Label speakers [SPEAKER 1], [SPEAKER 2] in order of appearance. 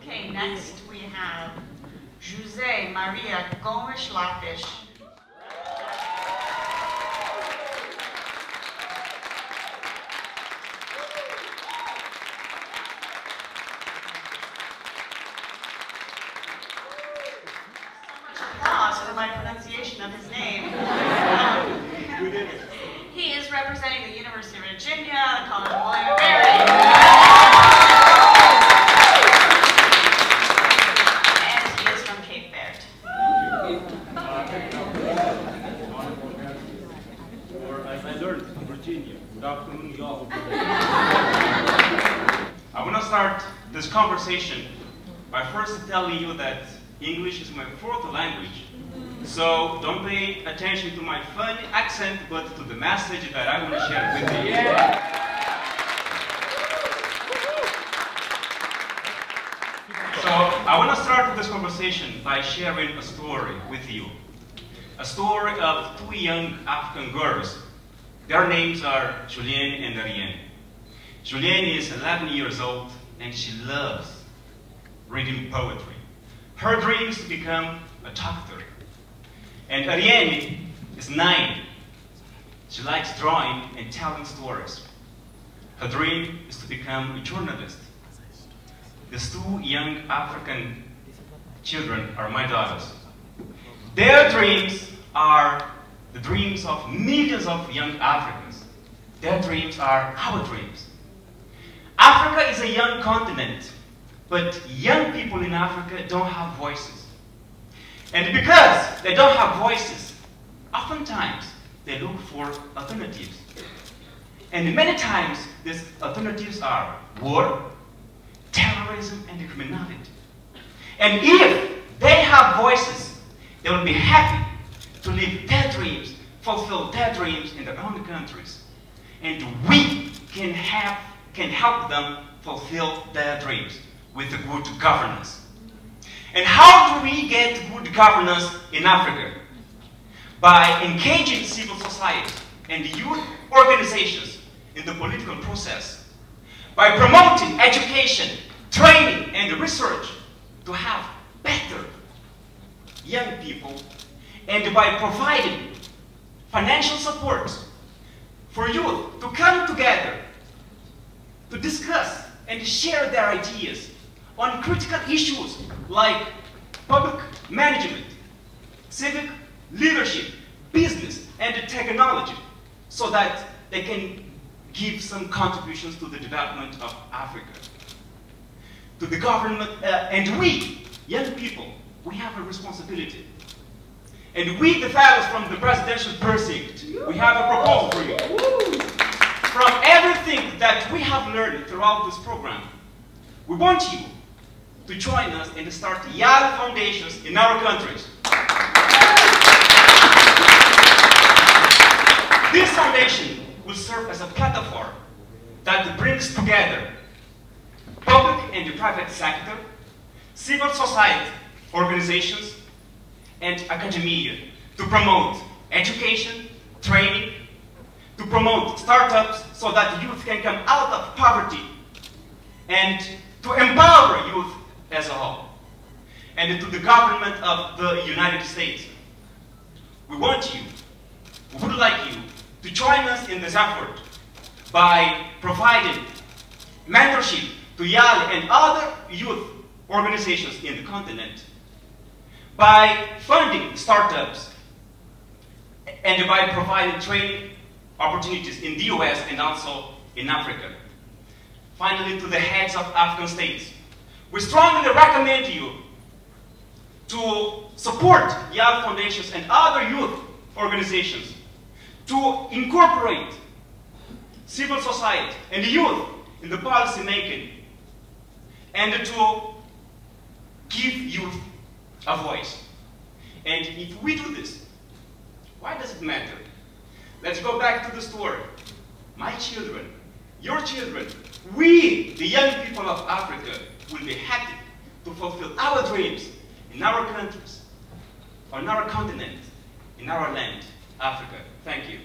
[SPEAKER 1] Okay, next we have José Maria Gomes Lopes. Applause for my pronunciation of his name. He is representing the University of Virginia, the College of William and Mary. And he is from Cape Verde.
[SPEAKER 2] Or as I learned in Virginia, good afternoon, y'all. I want to start this conversation by first telling you that English is my fourth language. So don't pay attention to my funny accent, but to the message that I want to share with you. So I want to start this conversation by sharing a story with you. A story of two young African girls. Their names are Julienne and Ariane. Julienne is 11 years old and she loves reading poetry. Her dream is to become a doctor. And Ariane is 9. She likes drawing and telling stories. Her dream is to become a journalist. These two young African children are my daughters. Their dreams are the dreams of millions of young Africans. Their dreams are our dreams. Africa is a young continent, but young people in Africa don't have voices. And because they don't have voices, oftentimes they look for alternatives. And many times these alternatives are war, terrorism, and criminality. And if they have voices, they will be happy to live their dreams, fulfill their dreams in their own countries. And we can help them fulfill their dreams with the good governance. And how do we get good governance in Africa? By engaging civil society and youth organizations in the political process. By promoting education, training, and research to have better young people. And by providing financial support for youth to come together to discuss and share their ideas on critical issues like public management, civic leadership, business, and technology, so that they can give some contributions to the development of Africa. To the government, and we, young people, we have a responsibility. And we, the fellows from the Presidential Precinct, we have a proposal for you. From everything that we have learned throughout this program, we want you to join us and start young foundations in our countries. This foundation will serve as a platform that brings together public and private sector, civil society organizations, and academia to promote education, training, to promote startups so that youth can come out of poverty, and to empower youth as a whole. And to the government of the United States, we want you, we would like you to join us in this effort by providing mentorship to YALI and other youth organizations in the continent, by funding startups, and by providing training opportunities in the US and also in Africa. Finally, to the heads of African states, we strongly recommend you to support YALI foundations and other youth organizations to incorporate civil society and youth in the policy making, and to give youth a voice. And if we do this, why does it matter? Let's go back to the story. My children, your children, we, the young people of Africa, will be happy to fulfill our dreams in our countries, on our continent, in our land, Africa. Thank you.